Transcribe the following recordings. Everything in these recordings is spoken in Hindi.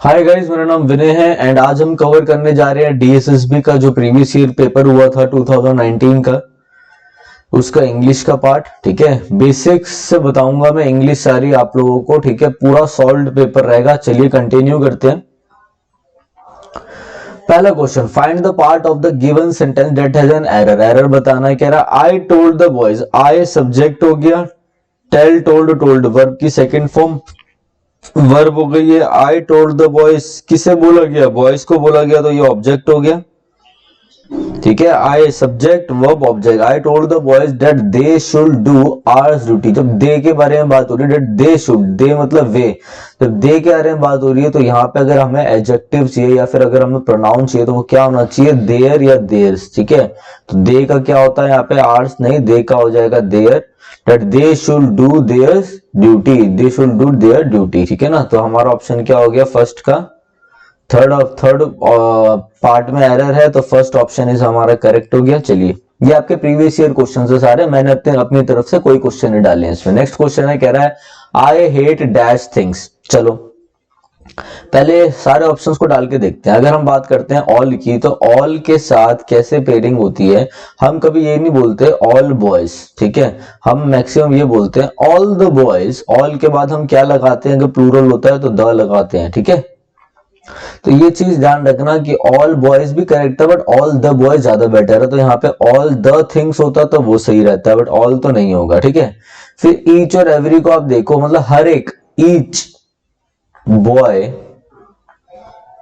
हाय गाइस, मेरा नाम विनय है एंड आज हम कवर करने जा रहे हैं डीएसएसबी का जो प्रीवियस ईयर पेपर हुआ था 2019 का, उसका इंग्लिश का पार्ट। ठीक है, बेसिक्स से बताऊंगा मैं इंग्लिश सारी आप लोगों को। ठीक है, पूरा सॉल्व्ड पेपर रहेगा। चलिए कंटिन्यू करते हैं। पहला question, find the part of the given sentence that has an error. Error बताना है। कह रहा I told the boys. I subject हो गया, टेल टोल्ड टोल्ड वर्ब की सेकंड फॉर्म वर्ब हो गई है। आई टोल्ड द बॉयज किसे बोला गया? बॉयज को बोला गया, तो ये ऑब्जेक्ट हो गया। ठीक है, I subject verb object. I told the boys that they should do hours duty. जब दे के बारे में बात हो रही है, दैट दे शुड, दे मतलब वे, जब दे के बारे में बात हो रही है तो यहाँ पे अगर हमें एडजेक्टिव चाहिए या फिर अगर हमें प्रोनाउन चाहिए तो वो क्या होना चाहिए? देयर या देयर्स। ठीक है, तो दे का क्या होता है यहाँ पे? आवर्स नहीं, दे का हो जाएगा there. That they should do their duty, they should do their duty. ठीक है ना, तो हमारा ऑप्शन क्या हो गया? फर्स्ट का। थर्ड पार्ट में एरर है तो फर्स्ट ऑप्शन इज हमारा करेक्ट हो गया। चलिए, ये आपके प्रीवियस ईयर क्वेश्चन है सारे, मैंने अपनी तरफ से कोई क्वेश्चन नहीं डाले हैं इसमें। नेक्स्ट क्वेश्चन है, कह रहा है आई हेट डैश थिंग्स। चलो पहले सारे ऑप्शंस को डाल के देखते हैं। अगर हम बात करते हैं ऑल की, तो ऑल के साथ कैसे पेयरिंग होती है? हम कभी ये नहीं बोलते ऑल बॉयज। ठीक है, हम मैक्सिमम ये बोलते हैं ऑल द बॉयज। ऑल के बाद हम क्या लगाते हैं? अगर प्लूरल होता है तो द लगाते हैं। ठीक है, तो ये चीज ध्यान रखना कि ऑल बॉयज भी करेक्ट है बट ऑल द बॉयज ज्यादा बेटर है। तो यहाँ पे ऑल द थिंग्स होता तो वो सही रहता है, बट ऑल तो नहीं होगा। ठीक है, फिर ईच और एवरी को आप देखो, मतलब हर एक, ईच बॉय।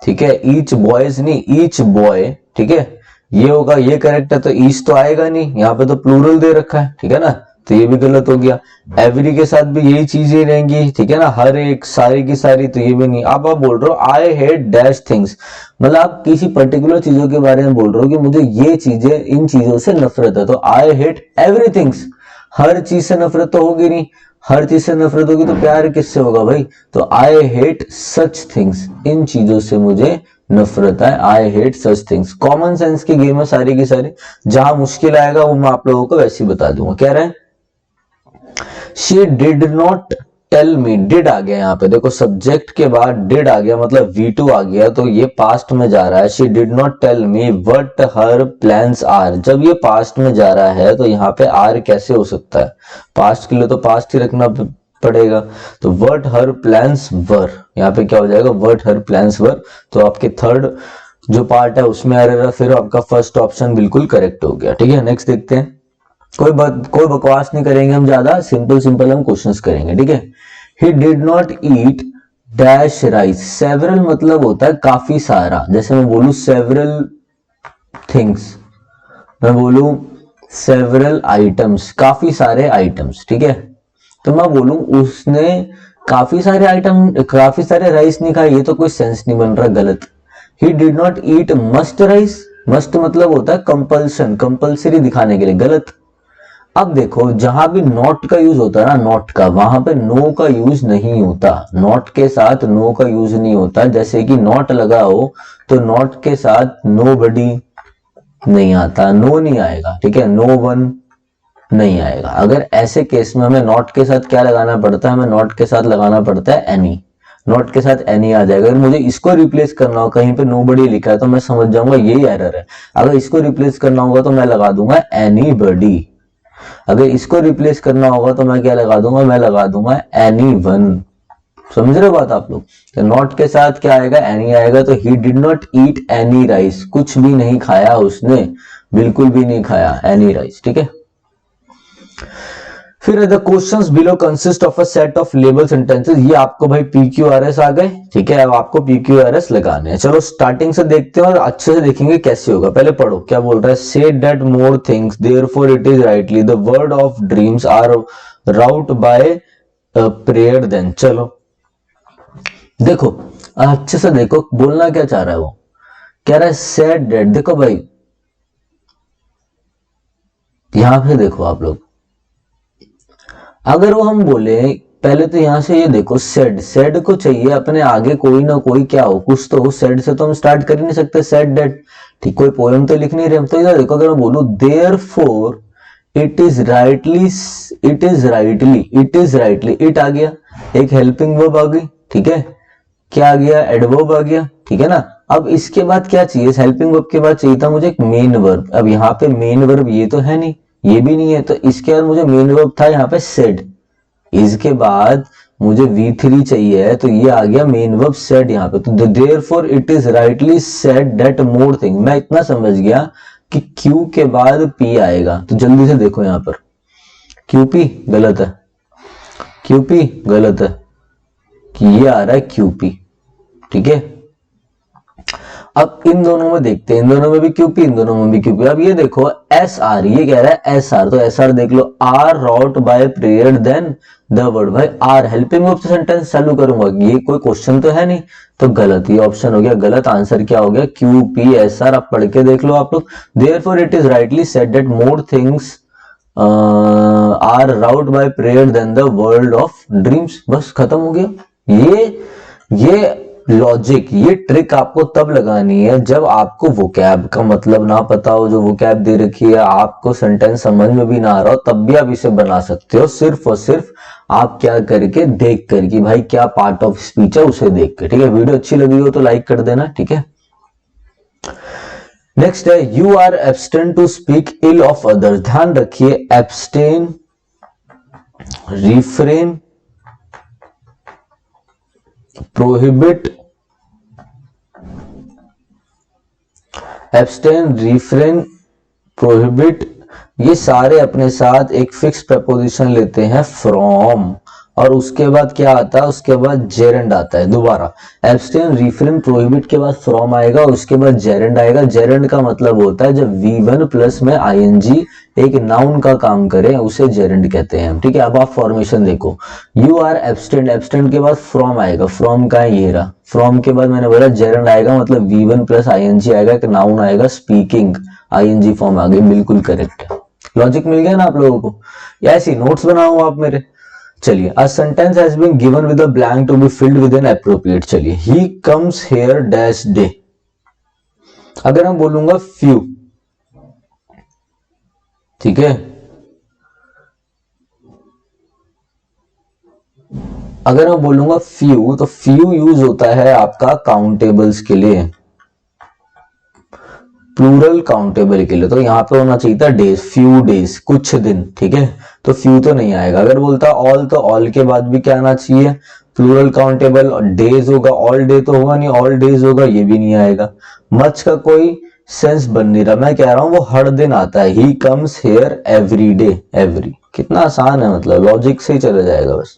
ठीक है, ईच बॉयज नहीं, ईच बॉय। ठीक है, ये होगा, ये करेक्ट है। तो ईच तो आएगा नहीं, यहाँ पे तो प्लूरल दे रखा है। ठीक है ना, तो ये भी गलत हो गया। एवरी के साथ भी यही चीजें रहेंगी। ठीक है ना, हर एक, सारी की सारी, तो ये भी नहीं। अब आप बोल रहे हो आई हेट डैश थिंग्स, मतलब आप किसी पर्टिकुलर चीजों के बारे में बोल रहे हो कि मुझे ये चीजें, इन चीजों से नफरत है। तो आई हेट एवरीथिंग्स, हर चीज से नफरत तो होगी नहीं। हर चीज से नफरत होगी तो प्यार किससे होगा भाई? तो आई हेट सच थिंग्स, इन चीजों से मुझे नफरत है। I hate such things. Common sense की गेम है सारी की सारी। जहां मुश्किल आएगा वो मैं आप लोगों को वैसे ही बता दूंगा। कह रहे हैं she did not tell me. Did आ गया यहाँ पे, देखो सब्जेक्ट के बाद डिड आ गया, मतलब V2 आ गया, तो ये पास्ट में जा रहा है। She did not tell me what her plans are. जब ये पास्ट में जा रहा है तो यहाँ पे आर कैसे हो सकता है? पास्ट के लिए तो पास्ट ही रखना पड़ेगा। तो व्हाट हर प्लान्स वर, यहाँ पे क्या हो जाएगा? व्हाट हर प्लान्स वर। तो आपके थर्ड जो पार्ट है उसमें एरर है, फिर आपका फर्स्ट ऑप्शन बिल्कुल करेक्ट हो गया। ठीक है, नेक्स्ट देखते हैं। कोई बकवास नहीं करेंगे हम, ज्यादा सिंपल सिंपल हम क्वेश्चंस करेंगे। ठीक है, he did not eat dash rice. Several मतलब होता है काफी सारा। जैसे मैं बोलूं सेवरल थिंग्स, मैं बोलूं सेवरल आइटम्स, काफी सारे आइटम्स। ठीक है, तो मैं बोलूं उसने काफी सारे आइटम, काफी सारे राइस नहीं खाए, ये तो कोई सेंस नहीं बन रहा, गलत। He did not eat must rice. Must मतलब होता है कंपल्सन, कंपल्सरी दिखाने के लिए, गलत। अब देखो, जहां भी नॉट का यूज होता है ना, नॉट का, वहां पे नो का यूज नहीं होता। नॉट के साथ नो का यूज नहीं होता। जैसे कि नॉट लगा हो तो नॉट के साथ नो बडी नहीं आता, नो नहीं आएगा। ठीक है, नो वन नहीं आएगा। अगर ऐसे केस में हमें नॉट के साथ क्या लगाना पड़ता है? हमें नॉट के साथ लगाना पड़ता है एनी। नॉट के साथ एनी आ जाएगा। अगर मुझे इसको रिप्लेस करना हो, कहीं पे नो बडी लिखा है तो मैं समझ जाऊंगा यही एरर है। अगर इसको रिप्लेस करना होगा तो मैं लगा दूंगा एनी बडी। अगर इसको रिप्लेस करना होगा तो मैं क्या लगा दूंगा? मैं लगा दूंगा एनी वन। समझ रहे हो बात आप लोग? तो नॉट के साथ क्या आएगा? एनी आएगा। तो he did not eat any rice, कुछ भी नहीं खाया उसने, बिल्कुल भी नहीं खाया एनी राइस। ठीक है, फिर the questions below consist of a set of label sentences. ये आपको भाई PQRS आ गए। ठीक है, अब आपको PQRS लगाने हैं। चलो स्टार्टिंग से देखते हैं और अच्छे से देखेंगे कैसे होगा। पहले पढ़ो क्या बोल रहा है। Say that more things therefore it is rightly the word of dreams are wrought by prayer than. चलो देखो अच्छे से देखो, बोलना क्या चाह रहा है वो। कह रहा है सेड दैट। देखो भाई यहां पे देखो आप लोग, अगर वो हम बोले पहले तो यहां से ये देखो, सेड, सेड को चाहिए अपने आगे कोई ना कोई क्या हो, कुछ तो हो। सेड से तो हम स्टार्ट कर ही नहीं सकते, सेड दैट। ठीक, कोई पोएम तो लिख नहीं रहे हम। तो इधर देखो, अगर मैं बोलूं therefore it is rightly, it is rightly, it is rightly, it आ गया, एक हेल्पिंग वर्ब आ गई। ठीक है, क्या आ गया, एडवर्ब आ गया, ठीक है ना। अब इसके बाद क्या चाहिए, हेल्पिंग वर्ब के बाद चाहिए था मुझे एक मेन वर्ब। अब यहाँ पे मेन वर्ब ये तो है नहीं, ये भी नहीं है, तो इसके बाद मुझे मेन वर्ब था यहाँ पे सेड। इसके बाद मुझे V3 चाहिए है, तो ये आ गया मेन वर्ब सेड यहाँ पे। तो therefore it is rightly said that more thing, मैं इतना समझ गया कि Q के बाद P आएगा। तो जल्दी से देखो यहाँ पर QP गलत है, QP गलत है, कि ये आ रहा है QP, ठीक है। अब इन दोनों में देखते हैं, इन दोनों में भी QP, इन दोनों में भी QP। अब ये देखो SR, ये कह रहा है SR, तो SR देख लो, are rot by prayer then the word. भाई आर हेल्पिंग वर्ब से सेंटेंस चालू करूंगा, ये कोई क्वेश्चन तो है नहीं, तो गलत, ये ऑप्शन हो गया गलत। आंसर क्या हो गया, QP SR। आप पढ़ के देख लो आप लोग। Therefore it is rightly said that more things are wrought by prayer then the world of dreams. बस खत्म हो गया। ये लॉजिक, ये ट्रिक आपको तब लगानी है जब आपको वोकैब का मतलब ना पता हो, जो वोकैब दे रखी है, आपको सेंटेंस समझ में भी ना आ रहा हो, तब भी आप इसे बना सकते हो, सिर्फ और सिर्फ आप क्या करके, देख कर कि भाई क्या पार्ट ऑफ स्पीच है उसे देख के, ठीक है। वीडियो अच्छी लगी हो तो लाइक कर देना, ठीक है। नेक्स्ट है you are abstain to speak ill of others. ध्यान रखिए, abstain, refrain, prohibit, abstain, refrain, prohibit, ये सारे अपने साथ एक फिक्स प्रपोजिशन लेते हैं फ्रॉम, और उसके बाद क्या आता है, उसके बाद जेरेंड आता है। दोबारा एब्सटेन, रिफ्रेन, प्रोहिबिट के बाद फ्रॉम आएगा, उसके बाद जेरेंड आएगा। जेरेंड का मतलब होता है जब V1 प्लस में ING एक नाउन का काम करे, उसे जेरेंड कहते हैं, ठीक है। अब आप फॉर्मेशन देखो, यू आर एब्सटेंट, एब्सटेंट के बाद फ्रॉम आएगा, फ्रॉम का है ये रहा, फ्रॉम के बाद मैंने बोला जेरेंड आएगा, मतलब V1 प्लस ING आएगा, एक नाउन आएगा, स्पीकिंग, ING फॉर्म आ गई, बिल्कुल करेक्ट है। लॉजिक मिल गया ना आप लोगों को, ऐसी नोट्स बनाओ आप मेरे। चलिए, a sentence has been given with a blank to be filled with an appropriate. चलिए, he comes here dash day. अगर मैं बोलूंगा फ्यू, ठीक है, अगर मैं बोलूंगा फ्यू, तो फ्यू यूज होता है आपका काउंटेबल्स के लिए, प्लूरल काउंटेबल के लिए। तो यहाँ पे होना चाहिए था डेज, फ्यू डेज, कुछ दिन, ठीक है। तो फ्यू तो नहीं आएगा। अगर बोलता ऑल, तो ऑल के बाद भी क्या आना चाहिए, प्लूरल काउंटेबल। डेज होगा, ऑल डे तो होगा नहीं, ऑल डेज होगा, ये भी नहीं आएगा। मच का कोई सेंस बन नहीं रहा, मैं कह रहा हूं वो हर दिन आता है। He comes here every day, every, कितना आसान है, मतलब लॉजिक से ही चला जाएगा बस।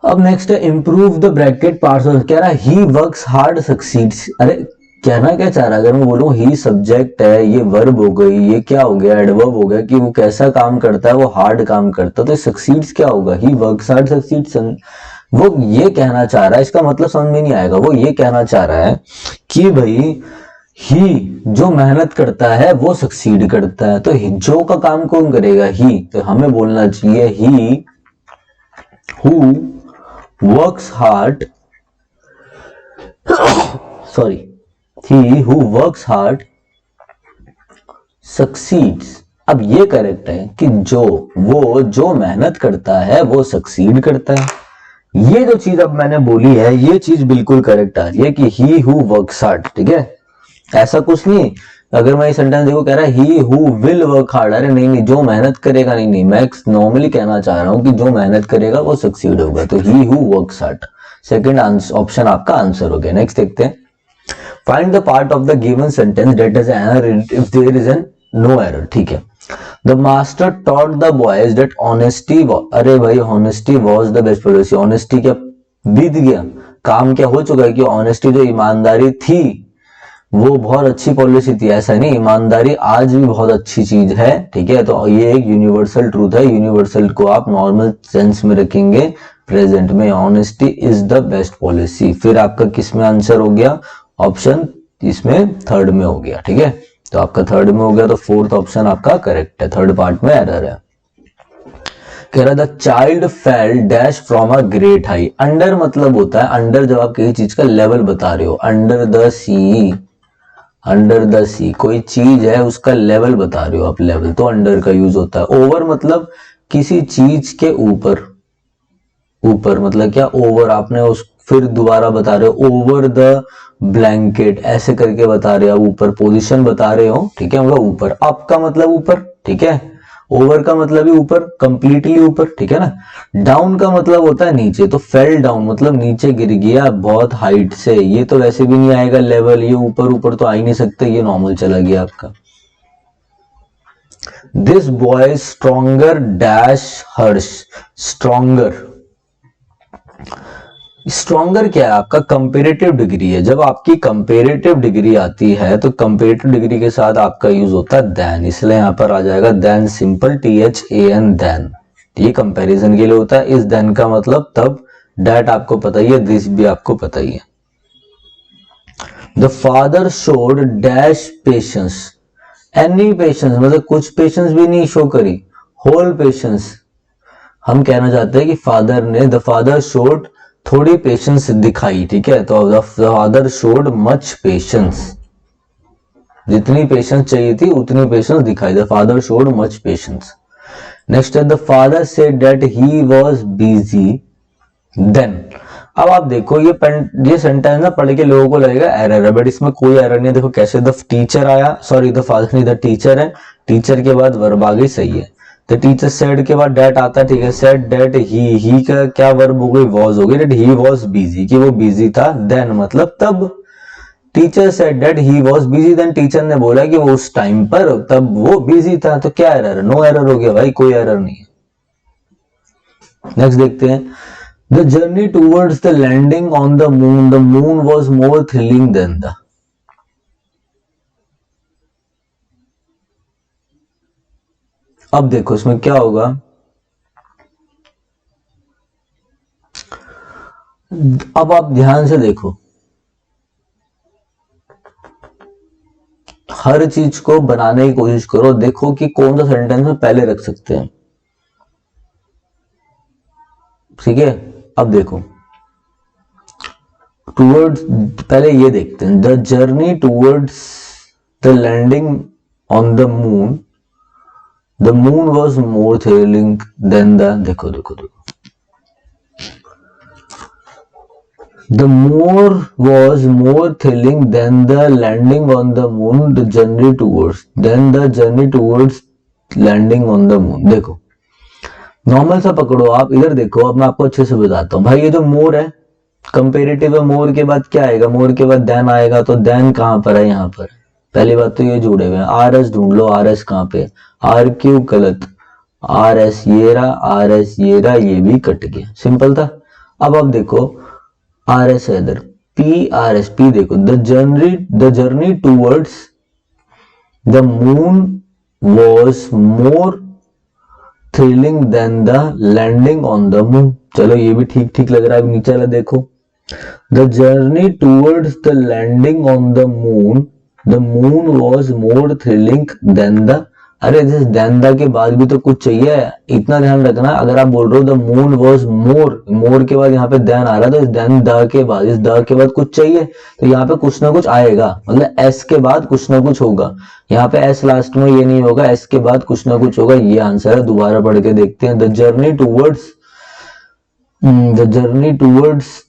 अब नेक्स्ट है इंप्रूव द ब्रैकेट पार्ट्स, कह रहा है ही वर्क्स हार्ड सक्सीड्स। अरे कहना क्या चाह रहा है, अगर मैं बोलूं ही सब्जेक्ट है, ये वर्ब हो गई, ये क्या हो गया, एडवर्ब हो गया, कि वो कैसा काम करता है, वो हार्ड काम करता है, तो सक्सीड्स क्या होगा, ही वर्क्स हार्ड सक्सीड्स। वो ये कहना चाह रहा है, इसका मतलब समझ में नहीं आएगा, वो ये कहना चाह रहा है कि भाई ही जो मेहनत करता है वो सक्सीड करता है, तो जो का काम कौन करेगा, ही। तो हमें बोलना चाहिए he who works hard, sorry, he who works hard succeeds। अब ये करेक्ट है कि वो जो मेहनत करता है वो सक्सीड करता है। ये जो चीज अब मैंने बोली है, ये चीज बिल्कुल करेक्ट आ रही है कि he who works hard, ठीक है। ऐसा कुछ नहीं, अगर मैं ये सेंटेंस देखो, कह रहा है he who will work hard, अरे नहीं, जो मेहनत करेगा, नहीं, मैं नॉर्मली कहना चाह रहा हूं कि जो मेहनत करेगा वो सक्सीड होगा, तो he who works hard second option आपका आंसर हो गया। नेक्स्ट देखते हैं, find the part of the given sentence that has an error if there is an no error, ठीक है। The master taught the boys that honesty अरे भाई honesty was the best policy, honesty क्या बीत गया, काम क्या हो चुका है कि honesty जो ईमानदारी थी वो बहुत अच्छी पॉलिसी थी, ऐसा नहीं, ईमानदारी आज भी बहुत अच्छी चीज है, ठीक है। तो ये एक यूनिवर्सल ट्रूथ है, यूनिवर्सल को आप नॉर्मल सेंस में रखेंगे, प्रेजेंट में honesty is the best policy. फिर आपका किस में आंसर हो गया, ऑप्शन इसमें थर्ड में हो गया, ठीक है। तो आपका थर्ड में हो गया, तो फोर्थ ऑप्शन आपका करेक्ट है, थर्ड पार्ट में एरर है। कह रहा the child fail dash from a great high. Under मतलब होता है, अंडर जब आप किसी चीज का लेवल बता रहे हो, under the sea, under the sea कोई चीज है उसका लेवल बता रहे हो आप, लेवल, तो अंडर का यूज होता है। ओवर मतलब किसी चीज के ऊपर, ऊपर मतलब क्या, ओवर, आपने उस फिर दोबारा बता रहे हो ओवर द ब्लैंकेट, ऐसे करके बता रहे हो, ऊपर पोजीशन बता रहे हो, ठीक है, मतलब ऊपर, अप का मतलब ऊपर, ठीक है, ओवर का मतलब ही ऊपर, कंप्लीटली ऊपर, ठीक है ना। डाउन का मतलब होता है नीचे, तो फेल डाउन मतलब नीचे गिर गया बहुत हाइट से, ये तो वैसे भी नहीं आएगा लेवल, ये ऊपर ऊपर तो आ ही नहीं सकते, ये नॉर्मल चला गया आपका। This boy stronger dash Harsh, stronger, stronger क्या है आपका, कंपेरेटिव डिग्री है, जब आपकी कंपेरेटिव डिग्री आती है तो कंपेरेटिव डिग्री के साथ आपका यूज होता है देन, इसलिए यहां पर आ जाएगा देन, सिंपल THAN देन, ये कंपैरिजन के लिए होता है। इस देन का मतलब तब, डैट आपको पता ही है, दिस भी आपको पता ही है। The father showed dash patience, any patience मतलब कुछ पेशेंस भी नहीं शो करी, होल पेशेंस, हम कहना चाहते हैं कि फादर ने, द फादर शोड थोड़ी पेशेंस दिखाई, ठीक है, तो the father showed much patience, जितनी पेशेंस चाहिए थी उतनी पेशेंस दिखाई, the father showed much patience. Next है the father said that he was busy then. अब आप देखो ये सेंटेंस ना पढ़ के लोगों को लगेगा एरर है, बट इसमें कोई एरर नहीं। देखो कैसे, द टीचर आया, सॉरी द फादर नहीं, द टीचर है, टीचर के बाद वर्ब आ गई, सही है। द टीचर सेड के बाद डेट आता है, ठीक है, सेड डेट ही का क्या वर्ब हो गई, वॉज हो गई, डेट ही वॉज बिजी, कि वो बिजी था, देन मतलब तब, teacher said that he was busy, then teacher ने बोला कि वो उस टाइम पर, तब वो बिजी था, तो क्या एरर है, नो एरर हो गया भाई, कोई एरर नहीं है। नेक्स्ट देखते हैं, the journey towards the landing on the moon was more thrilling than the, अब देखो इसमें क्या होगा, अब आप ध्यान से देखो, हर चीज को बनाने की कोशिश करो, देखो कि कौन सा सेंटेंस में पहले रख सकते हैं, ठीक है। अब देखो टूवर्ड्स, पहले ये देखते हैं, the journey towards the landing on the moon was more thrilling than the, देखो देखो देखो, the more was more thrilling than the landing on the moon, the journey towards, then the journey towards landing on the moon। देखो नॉर्मल सा पकड़ो आप, इधर देखो, अब मैं आपको अच्छे से बताता हूँ भाई, ये जो मोर है कंपेरेटिव है, मोर के बाद क्या आएगा, मोर के बाद देन आएगा, तो देन कहां पर है, यहाँ पर, पहली बात तो ये जुड़े हुए हैं, आर एस ढूंढ लो, आर एस कहां पे, आर क्यू गलत, आर एस ये रहा, आर एस ये रहा, ये भी कट गया, सिंपल था। अब देखो आर एस है इधर, पी आर एस, पी देखो, the journey towards the moon was more thrilling than the landing on the moon, चलो ये भी ठीक ठीक लग रहा है। नीचे वाला देखो, the journey towards the landing on the moon was more thrilling than the, अरे देन द के बाद भी तो कुछ चाहिए, इतना ध्यान रखना, अगर आप बोल रहे हो द मून वॉज मोर, मोर के बाद यहाँ पे देन आ रहा है, तो इस देन द के बाद, इस द के बाद कुछ चाहिए, तो यहाँ पे कुछ ना कुछ आएगा, मतलब एस के बाद कुछ ना कुछ होगा, यहाँ पे एस लास्ट में ये नहीं होगा, एस के बाद कुछ ना कुछ होगा, ये आंसर है। दोबारा पढ़ के देखते हैं, the journey towards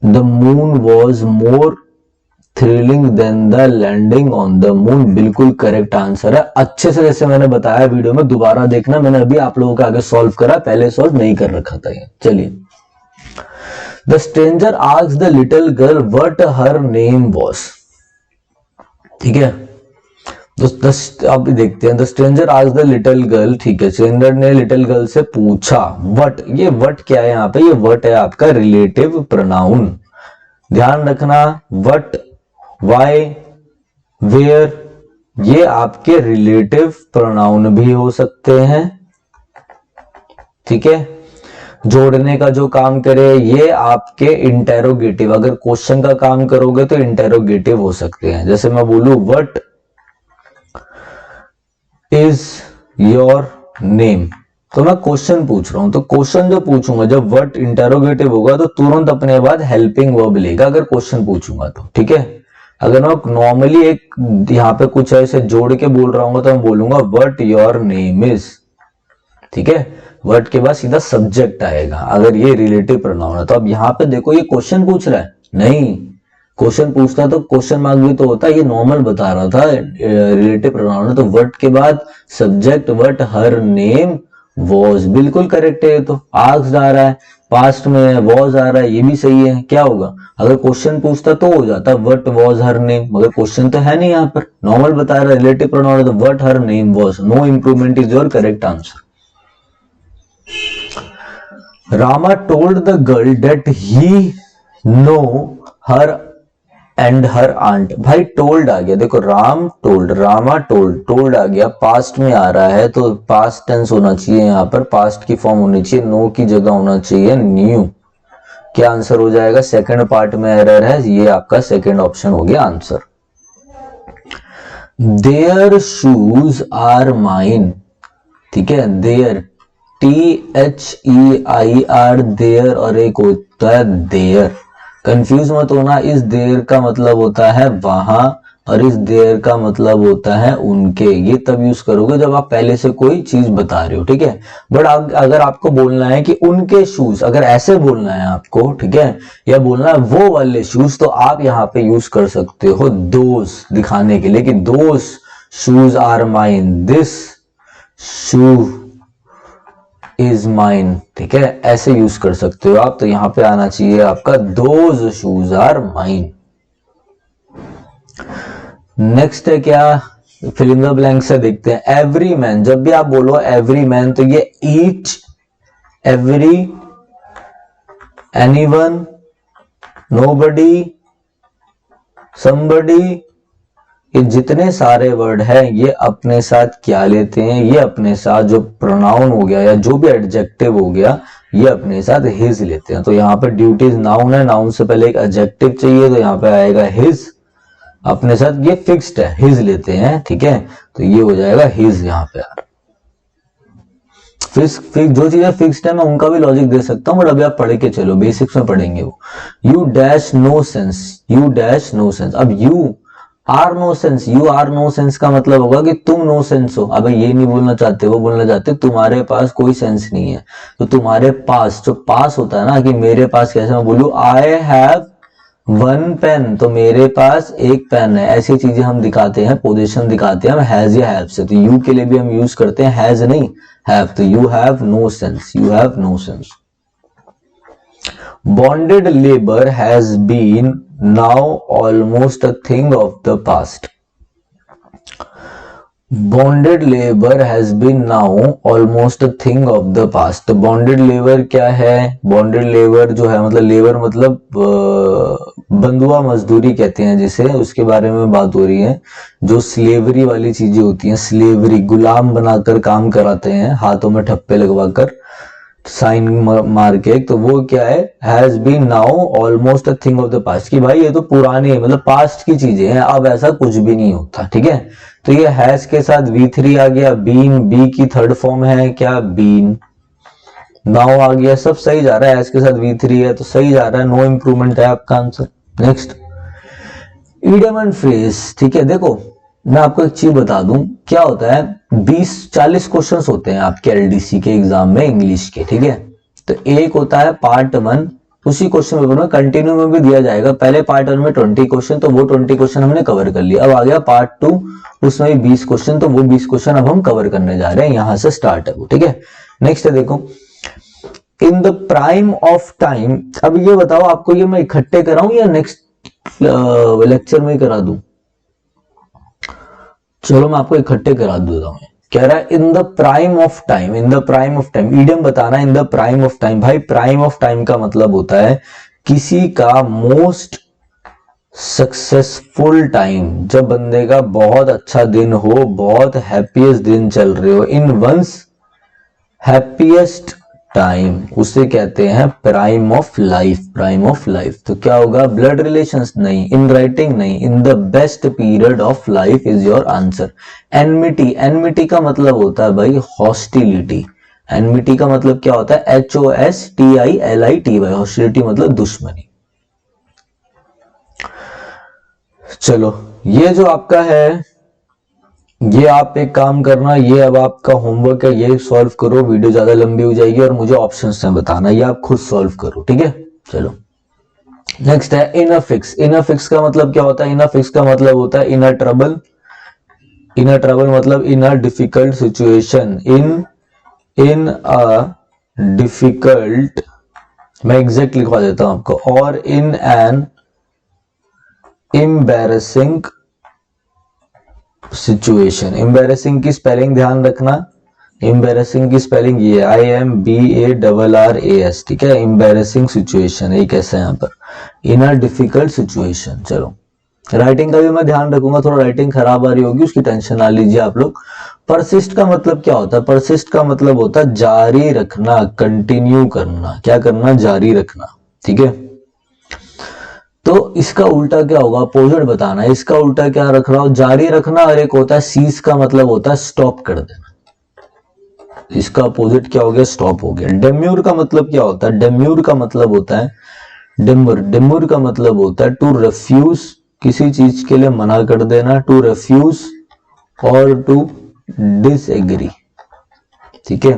the moon was more thrilling than the landing on the moon, बिल्कुल करेक्ट आंसर है। अच्छे से जैसे मैंने बताया वीडियो में, दोबारा देखना, मैंने अभी आप लोगों के आगे सॉल्व करा, पहले सॉल्व नहीं कर रखा था ये। चलिए, the stranger asked the little girl what her name was, ठीक है, अब देखते हैं, the stranger asked the little girl, ठीक है, स्ट्रेंजर ने लिटिल गर्ल से पूछा व्हाट, ये व्हाट क्या है यहाँ पे, ये व्हाट है आपका रिलेटिव प्रोनाउन, ध्यान रखना, व्हाट, वाई, वेयर, ये आपके रिलेटिव प्रोनाउन भी हो सकते हैं, ठीक है, जोड़ने का जो काम करे, ये आपके इंटेरोगेटिव, अगर क्वेश्चन का काम करोगे तो इंटेरोगेटिव हो सकते हैं, जैसे मैं बोलूं व्हाट इज योर नेम, तो मैं क्वेश्चन पूछ रहा हूं, तो क्वेश्चन जो पूछूंगा, जब व्हाट इंटेरोगेटिव होगा तो तुरंत अपने बाद हेल्पिंग वर्ब लेगा, अगर क्वेश्चन पूछूंगा तो, ठीक है। अगर मैं नॉर्मली एक यहाँ पे कुछ ऐसे जोड़ के बोल रहा हूँ तो मैं बोलूंगा व्हाट योर नेम इज, ठीक है, वर्ड के बाद सीधा सब्जेक्ट आएगा अगर ये रिलेटिव प्रोनाउन है। तो अब यहाँ पे देखो ये क्वेश्चन पूछ रहा है, नहीं क्वेश्चन पूछता तो क्वेश्चन मार्क भी तो होता, ये नॉर्मल बता रहा था रिलेटिव प्रोनाउन है। तो वर्ड के बाद subject, what her name was, बिल्कुल करेक्ट है। ये तो आस्क्ड आ रहा है, पास्ट में है, वॉज आ रहा है, ये भी सही है। क्या होगा, अगर क्वेश्चन पूछता तो हो जाता व्हाट वॉज हर नेम, मगर क्वेश्चन तो है नहीं, यहाँ पर नॉर्मल बता रहा है रिलेटिव प्रोनाउन है तो what her name was. No improvement is your correct answer. Rama told the girl that he know her and her aunt। भाई टोल्ड आ गया, देखो Ram told, Rama told, told आ गया, पास्ट में आ रहा है तो पास्ट टेंस होना चाहिए, यहाँ पर पास्ट की फॉर्म होनी चाहिए, नो की जगह होना चाहिए न्यू। क्या आंसर हो जाएगा, सेकंड पार्ट में एरर है, ये आपका सेकंड ऑप्शन हो गया answer. Their shoes are mine, ठीक है, देयर THEIR देयर, और एक होता है देयर, कंफ्यूज मत होना, इस देयर का मतलब होता है वहां और इस देयर का मतलब होता है उनके। ये तब यूज करोगे जब आप पहले से कोई चीज बता रहे हो, ठीक है। बट अगर आपको बोलना है कि उनके शूज, अगर ऐसे बोलना है आपको, ठीक है, या बोलना है वो वाले शूज, तो आप यहाँ पे यूज कर सकते हो दोस, दिखाने के लिए कि those shoes are mine, this shoe is mine, ठीक है, ऐसे यूज कर सकते हो आप। तो यहां पे आना चाहिए आपका those shoes are mine. Next है क्या, फिल इन द ब्लैंक से देखते हैं। एवरी मैन, जब भी आप बोलो एवरी मैन तो ये each, every, anyone, nobody, somebody, ये जितने सारे वर्ड हैं ये अपने साथ क्या लेते हैं, ये अपने साथ जो प्रोनाउन हो गया या जो भी एडजेक्टिव हो गया ये अपने साथ हिज लेते हैं। तो यहाँ पे ड्यूटीज नाउन है, नाउन से पहले एक एडजेक्टिव चाहिए, तो यहाँ पे आएगा हिज, अपने साथ ये फिक्स्ड है, हिज लेते हैं, ठीक है, तो ये हो जाएगा हिज। यहाँ पे यार जो चीजें फिक्स्ड है मैं उनका भी लॉजिक दे सकता हूं, बट अभी आप पढ़ के चलो, बेसिक्स में पढ़ेंगे वो। You dash no sense, you dash no sense, अब you are no sense, you are no sense का मतलब होगा कि तुम नो सेंस हो। अब ये नहीं बोलना चाहते, वो बोलना चाहते तुम्हारे पास कोई सेंस नहीं है। तो तुम्हारे पास, जो पास होता है ना, कि मेरे पास कैसे मैं बोलूं आई हैव वन पेन, तो मेरे पास एक पेन है, ऐसी चीजें हम दिखाते हैं, पोजीशन दिखाते हैं हम हैज या हैव से। तो यू के लिए भी हम यूज करते हैं हैज नहीं हैव। तो you have no sense, you have no sense. Bonded labor has been now almost a thing of the past. Bonded labor has been now almost a thing of the past. तो bonded labor क्या है, bonded labor जो है मतलब लेबर मतलब बंधुआ मजदूरी कहते हैं जिसे, उसके बारे में बात हो रही है। जो स्लेवरी वाली चीजें होती हैं, स्लेवरी, गुलाम बनाकर काम कराते हैं, हाथों में ठप्पे लगवाकर, साइन मार के, तो वो क्या है, has been now almost a thing of the past, कि भाई ये तो पुरानी है, मतलब पास्ट की चीजें हैं, अब ऐसा कुछ भी नहीं होता, ठीक है। तो ये हैज के साथ V3 आ गया, बीन, बी की थर्ड फॉर्म है क्या, बीन, नाउ आ गया, सब सही जा रहा है, हैज के साथ V3 है तो सही जा रहा है, नो इंप्रूवमेंट है आपका answer. Next, idiom and phrase, ठीक है। देखो मैं आपको एक चीज बता दूं, क्या होता है, 20-40 क्वेश्चंस होते हैं आपके एलडीसी के एग्जाम में इंग्लिश के, ठीक है। तो एक होता है पार्ट 1, उसी क्वेश्चन पेपर में कंटिन्यू में भी दिया जाएगा। पहले पार्ट 1 में 20 क्वेश्चन, तो वो 20 क्वेश्चन हमने कवर कर लिया। अब आ गया पार्ट 2, उसमें भी 20 क्वेश्चन, तो वो 20 क्वेश्चन अब हम कवर करने जा रहे हैं, यहां से स्टार्ट है वो, ठीक है। नेक्स्ट है देखो, इन द प्राइम ऑफ टाइम। अब ये बताओ आपको, ये मैं इकट्ठे कराऊं या नेक्स्ट लेक्चर में करा दूं? चलो मैं आपको इकट्ठे करा देता हूं। कह रहा है in the prime of time, in the prime of time, idiom बताना in the prime of time. भाई प्राइम ऑफ टाइम का मतलब होता है किसी का मोस्ट सक्सेसफुल टाइम, जब बंदे का बहुत अच्छा दिन हो, बहुत हैप्पीएस्ट दिन चल रहे हो, इन वंस हैप्पीएस्ट टाइम, उसे कहते हैं prime of life, prime of life. तो क्या होगा, ब्लड रिलेशंस नहीं, इन राइटिंग नहीं, in the best period of life is your answer. Enmity, enmity का मतलब होता है भाई हॉस्टिलिटी। एनमिटी का मतलब क्या होता है, HOSTILITY, हॉस्टिलिटी मतलब दुश्मनी। चलो ये जो आपका है ये आप एक काम करना, ये अब आपका होमवर्क है, ये सॉल्व करो, वीडियो ज्यादा लंबी हो जाएगी और मुझे ऑप्शंस में बताना, ये आप खुद सॉल्व करो, ठीक है। चलो नेक्स्ट है इनर फिक्स। इनर फिक्स का मतलब क्या होता है? इनर फिक्स का मतलब होता है इनर ट्रबल। इनर ट्रबल मतलब in a difficult situation, in a difficult, मैं एग्जैक्ट लिखवा देता हूं आपको, और in an embarrassing situation. Embarrassing की स्पेलिंग ध्यान रखना, एम्बैरेसिंग की स्पेलिंग ये IMBARRAS, ठीक है। एम्बैरेसिंग सिचुएशन एक ऐसा है यहाँ पर, इन अ डिफिकल्ट सिचुएशन। चलो राइटिंग का भी मैं ध्यान रखूंगा, थोड़ा राइटिंग खराब आ रही होगी उसकी टेंशन ना लीजिए आप लोग। परसिस्ट का मतलब क्या होता है? परसिस्ट का मतलब होता है जारी रखना, कंटिन्यू करना। क्या करना? जारी रखना, ठीक है। तो इसका उल्टा क्या होगा? अपोजिट बताना है। इसका उल्टा क्या रख रहा हो? जारी रखना। और एक होता है सीज का मतलब होता है स्टॉप कर देना। इसका अपोजिट क्या हो गया? स्टॉप हो गया। डेम्यूर का मतलब क्या होता है? डेम्यूर का मतलब होता है डिम्बर। डिम्बर का मतलब होता है टू रिफ्यूज, किसी चीज के लिए मना कर देना, टू रिफ्यूज और टू डिसएग्री, ठीक है।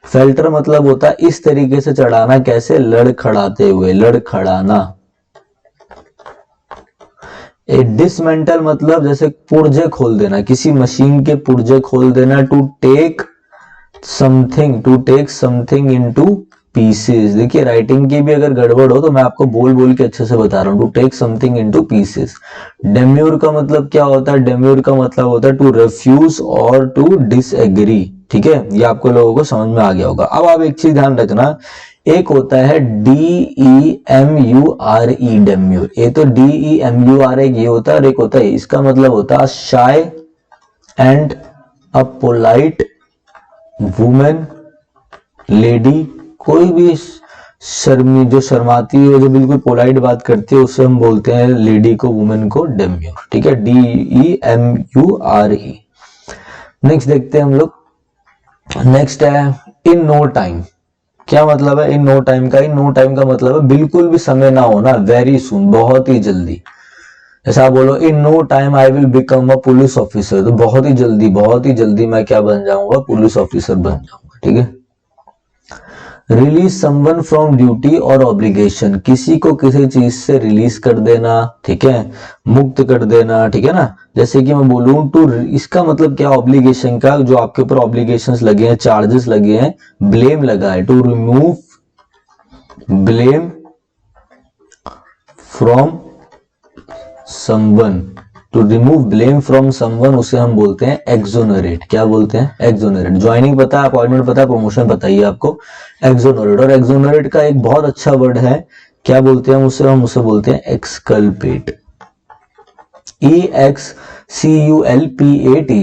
फेल्टर मतलब होता है इस तरीके से चढ़ाना, कैसे? लड़खड़ाते हुए, लड़खड़ाना। ए डिसमेंटल मतलब जैसे पुर्जे खोल देना, किसी मशीन के पुर्जे खोल देना। To take something into pieces. देखिए राइटिंग की भी अगर गड़बड़ हो तो मैं आपको बोल बोल के अच्छे से बता रहा हूं। To take something into pieces. Demure का मतलब क्या होता है? डेम्यूर का मतलब होता है टू रिफ्यूज और टू डिसएग्री, ठीक है। ये आपको लोगों को समझ में आ गया होगा। अब आप एक चीज ध्यान रखना, एक होता है DEMURE, डेम्यूर। ये तो DEMURE ये होता है, और एक होता है इसका मतलब होता है shy and a polite women, lady. कोई भी शर्मी, जो शर्माती है, जो बिल्कुल पोलाइट बात करती है, उससे हम बोलते हैं लेडी को, वुमेन को डेम्यूर, ठीक है। DEMURE। नेक्स्ट देखते हैं हम लोग। नेक्स्ट है इन नो टाइम। क्या मतलब है इन नो टाइम का? इन नो टाइम का मतलब है बिल्कुल भी समय ना होना, वेरी सुन, बहुत ही जल्दी। ऐसा बोलो in no time I will become a police officer, तो बहुत ही जल्दी मैं क्या बन जाऊंगा? पुलिस ऑफिसर बन जाऊंगा, ठीक है। रिलीज समवन फ्रॉम ड्यूटी और ऑब्लिगेशन, किसी को किसी चीज से रिलीज कर देना, ठीक है, मुक्त कर देना, ठीक है ना। जैसे कि मैं बोलूं टू, इसका मतलब क्या? ऑब्लिगेशन का, जो आपके ऊपर ऑब्लिगेशंस लगे हैं, चार्जेस लगे हैं, ब्लेम लगा है, to remove blame from someone. To remove blame from someone, उसे हम बोलते हैं एक्सोनरेट। क्या बोलते हैं? एक्सोनरेट। ज्वाइनिंग पता है, अपॉइंटमेंट पता है, प्रमोशन बताइए आपको। एक्सोनरेट। और एक्सोनरेट का एक बहुत अच्छा वर्ड है, क्या बोलते हैं उसे? हम उसे बोलते हैं एक्सकल्पेट। EXCULPAT,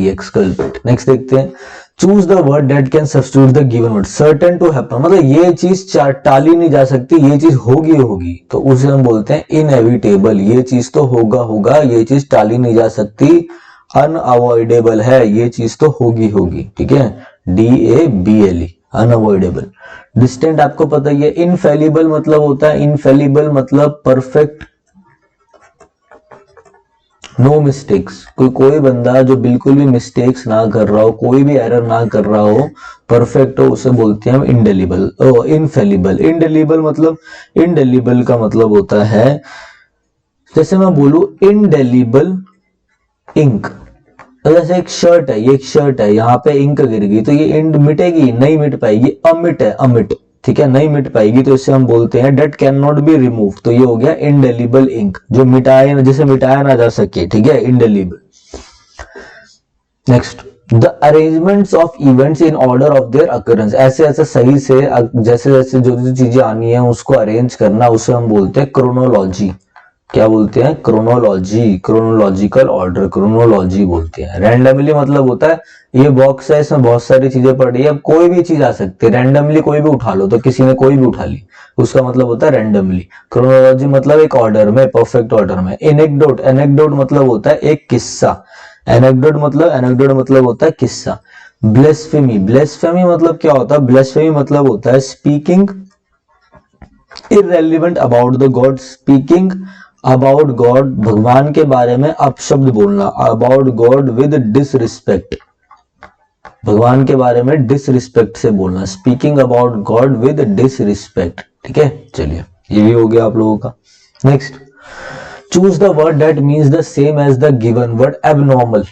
exculpate. नेक्स्ट देखते हैं, choose the word that can substitute the given word. Certain to happen मतलब ये चीज टाली नहीं जा सकती, ये चीज होगी होगी, तो उसे हम बोलते हैं इनएविटेबल। ये चीज तो होगा होगा, ये चीज टाली नहीं जा सकती। अनअवॉइडेबल है, ये चीज तो होगी होगी, ठीक है। DABLE, unavoidable. डिस्टेंट आपको पता ही है। इनफेलिबल मतलब होता है, इनफेलिबल मतलब परफेक्ट, नो मिस्टेक्स। कोई बंदा जो बिल्कुल भी मिस्टेक्स ना कर रहा हो, कोई भी एरर ना कर रहा हो, परफेक्ट हो, उसे बोलते हैं हम इंडेलिबल, इनफेलिबल। इंडेलिबल मतलब, इंडेलिबल का मतलब होता है, जैसे मैं बोलूं इंडेलिबल इंक। तो जैसे एक शर्ट है, ये एक शर्ट है, यहाँ पे इंक गिर गई तो ये इंक मिटेगी? नहीं मिट पाएगी। अमिट है, अमिट, ठीक है, नहीं मिट पाएगी, तो इसे हम बोलते हैं date can not be remove. तो ये हो गया इंडेलिबल इंक, जो मिटाया, जिसे मिटाया ना जा सके, ठीक है, indelible. Next, the arrangements of events in order of their occurrence. ऐसे ऐसे सही से, जैसे जैसे जो जो चीजें आनी है उसको अरेंज करना, उसे हम बोलते हैं क्रोनोलॉजी। क्या बोलते हैं? क्रोनोलॉजी, क्रोनोलॉजिकल ऑर्डर, क्रोनोलॉजी बोलते हैं। रैंडमली मतलब होता है ये बॉक्स है, इसमें बहुत सारी चीजें पड़ी है, कोई भी चीज आ सकती है, रैंडमली कोई भी उठा लो, तो किसी ने कोई भी उठा ली, उसका मतलब होता है रैंडमली। क्रोनोलॉजी मतलब एक ऑर्डर में, परफेक्ट ऑर्डर में। एनेक्डोट, एनेक्डोट मतलब होता है एक किस्सा। एनेक्डोट मतलब होता है किस्सा। ब्लेस्फेमी, ब्लेस्फेमी मतलब क्या होता है? ब्लेस्फेमी मतलब होता है speaking irrelevant about the God, speaking about God, भगवान के बारे में अपशब्द बोलना, अबाउट गॉड विद डिसरिस्पेक्ट, भगवान के बारे में डिसरिस्पेक्ट से बोलना, speaking about God with disrespect. ठीक है, चलिए ये भी हो गया आप लोगों का। Next, choose the word that means the same as the given word abnormal,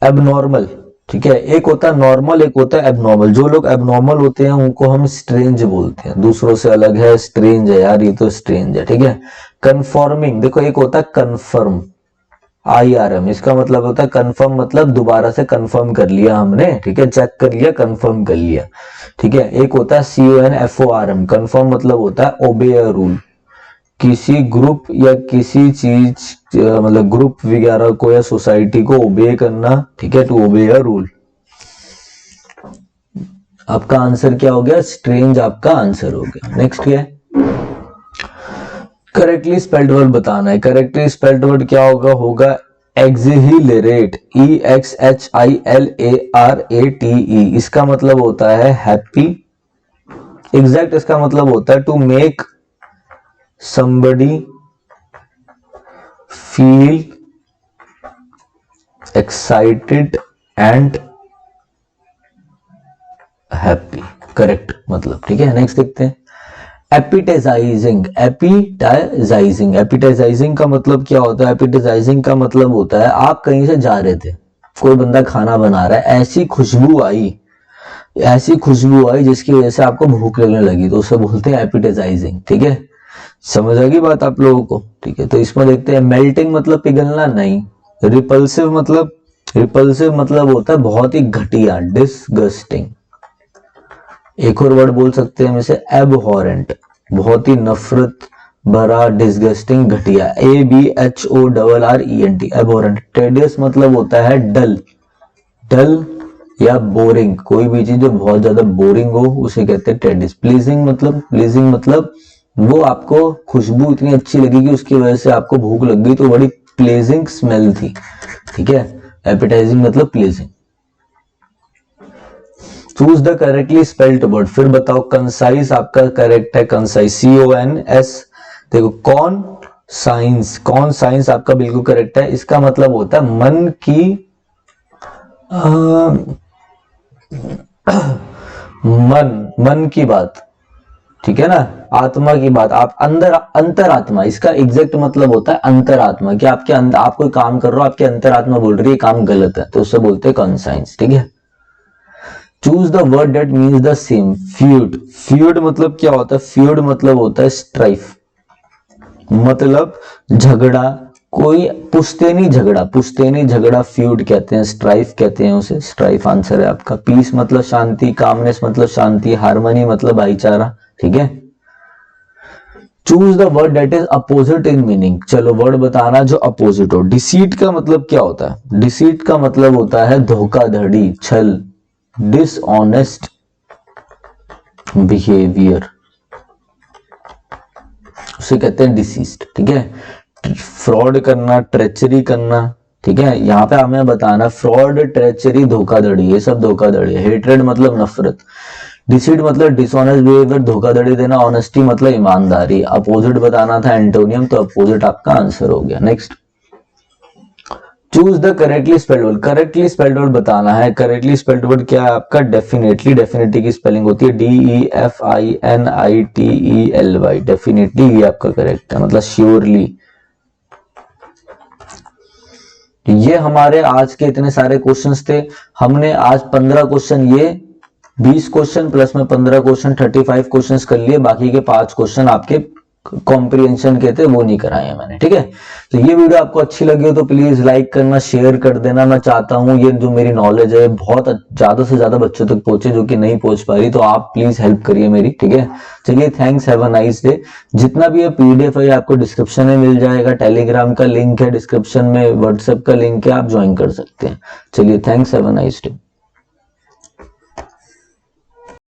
abnormal, ठीक है, एक होता है नॉर्मल, एक होता है एबनॉर्मल। जो लोग एबनॉर्मल होते हैं उनको हम स्ट्रेंज बोलते हैं, दूसरों से अलग है, स्ट्रेंज है यार, ये तो स्ट्रेंज है। ठीक है, कंफर्मिंग, देखो एक होता है कन्फर्म, IRM, इसका मतलब होता है कंफर्म, मतलब दोबारा से कंफर्म कर लिया हमने, ठीक है, चेक कर लिया, कंफर्म कर लिया। ठीक है, एक होता है CONFORM, कंफर्म मतलब होता है ओबे अ रूल, किसी ग्रुप या किसी चीज मतलब ग्रुप वगैरह को या सोसाइटी को ओबे करना। ठीक है, टू ओबे अ रूल। आपका आंसर क्या हो गया? स्ट्रेंज आपका आंसर हो गया। नेक्स्ट क्या है? करेक्टली स्पेल्ड वर्ड बताना है। करेक्टली स्पेल्ड वर्ड क्या होगा? होगा एक्सिहिलेरेट, EXHILARATE। इसका मतलब होता है हैप्पी, एग्जैक्ट इसका मतलब होता है to make somebody feel excited and happy, करेक्ट मतलब। ठीक है, नेक्स्ट देखते हैं। एपिटाइजिंग, एपिटाइजिंग, एपिटाइजिंग का मतलब क्या होता है? एपिटाइजिंग का मतलब होता है आप कहीं से जा रहे थे, कोई बंदा खाना बना रहा है, ऐसी खुशबू आई, ऐसी खुशबू आई जिसकी वजह से आपको भूख लगने लगी, तो उसे बोलते हैं एपिटाइजिंग। ठीक है, समझ आ गई बात आप लोगों को? ठीक है, तो इसमें देखते हैं। मेल्टिंग मतलब पिघलना नहीं। रिपल्सिव मतलब, रिपल्सिव मतलब होता है बहुत ही घटिया, डिसगस्टिंग। एक और वर्ड बोल सकते हैं हम इसे, एबहॉरेंट, बहुत ही नफरत भरा, डिसगस्टिंग, घटिया, ABHORRENT, एबहॉरेंट। टेडियस मतलब होता है डल, डल या बोरिंग, कोई भी चीज जो बहुत ज्यादा बोरिंग हो उसे कहते हैं टेडियस। प्लीजिंग मतलब, प्लीजिंग मतलब वो आपको खुशबू इतनी अच्छी लगी कि उसकी वजह से आपको भूख लग गई, तो बड़ी प्लेजिंग स्मेल थी। ठीक है, एपिटाइजिंग मतलब pledging. Choose the correctly spelled word, फिर बताओ। कंसाइज आपका करेक्ट है, कंसाइज, CONS। देखो, कौन साइंस, कौन साइंस आपका बिल्कुल करेक्ट है। इसका मतलब होता है मन की मन की बात, ठीक है ना, आत्मा की बात, आप अंदर, अंतरात्मा, इसका एग्जैक्ट मतलब होता है अंतरात्मा, कि आपके अंदर आप कोई काम कर रहे हो, आपकी अंतरात्मा बोल रही है काम गलत है, तो उससे बोलते हैं कॉन्साइंस। ठीक है, choose the word that means the same. Feud, feud मतलब क्या होता है? फ्यूड मतलब होता है स्ट्राइफ, मतलब झगड़ा, कोई पुश्तैनी झगड़ा, पुश्तैनी झगड़ा फ्यूड कहते हैं, स्ट्राइफ कहते हैं उसे, स्ट्राइफ आंसर है आपका। पीस मतलब शांति, कामनेस मतलब शांति, हार्मनी मतलब भाईचारा। ठीक है, choose the word that is opposite in meaning. चलो वर्ड बताना जो अपोजिट हो। डिसीट का मतलब क्या होता है? डिसीट का मतलब होता है धोखाधड़ी, छल, डिसऑनेस्ट बिहेवियर, उसे कहते हैं डिसीट। ठीक है, फ्रॉड करना, ट्रेचरी करना। ठीक है, यहां पे हमें बताना फ्रॉड, ट्रेचरी, धोखाधड़ी, ये सब धोखाधड़ी है। हेट्रेड मतलब नफरत, डिसीट मतलब डिसऑनेस्ट बिहेवियर, धोखाधड़ी देना, ऑनेस्टी मतलब ईमानदारी। अपोजिट बताना था एंटोनियम, तो अपोजिट आपका आंसर हो गया। Next, choose the correctly spelled word. Correctly spelled word बताना है। करेक्टली स्पेल्ड वर्ड क्या है आपका? डेफिनेटली, डेफिनेटली की स्पेलिंग होती है DEFINITELY, डेफिनेटली ये आपका करेक्ट है, मतलब श्योरली। ये हमारे आज के इतने सारे क्वेश्चंस थे। हमने आज 15 क्वेश्चन, ये 20 क्वेश्चन प्लस में 15 क्वेश्चन, 35 क्वेश्चंस कर लिए। बाकी के 5 क्वेश्चन आपके कॉम्प्रिहेंशन के थे, वो नहीं कराए मैंने। ठीक है, तो ये वीडियो आपको अच्छी लगी हो तो प्लीज लाइक करना, शेयर कर देना। मैं चाहता हूं ये जो मेरी नॉलेज है बहुत ज्यादा से ज्यादा बच्चों तक पहुंचे, जो कि नहीं पहुंच पा रही, तो आप प्लीज हेल्प करिए मेरी। ठीक है, चलिए, thanks, have a nice day. जितना भी ये PDF है आपको डिस्क्रिप्शन में मिल जाएगा, टेलीग्राम का लिंक है डिस्क्रिप्शन में, व्हाट्सएप का लिंक है, आप ज्वाइन कर सकते हैं। चलिए, thanks, have a nice day.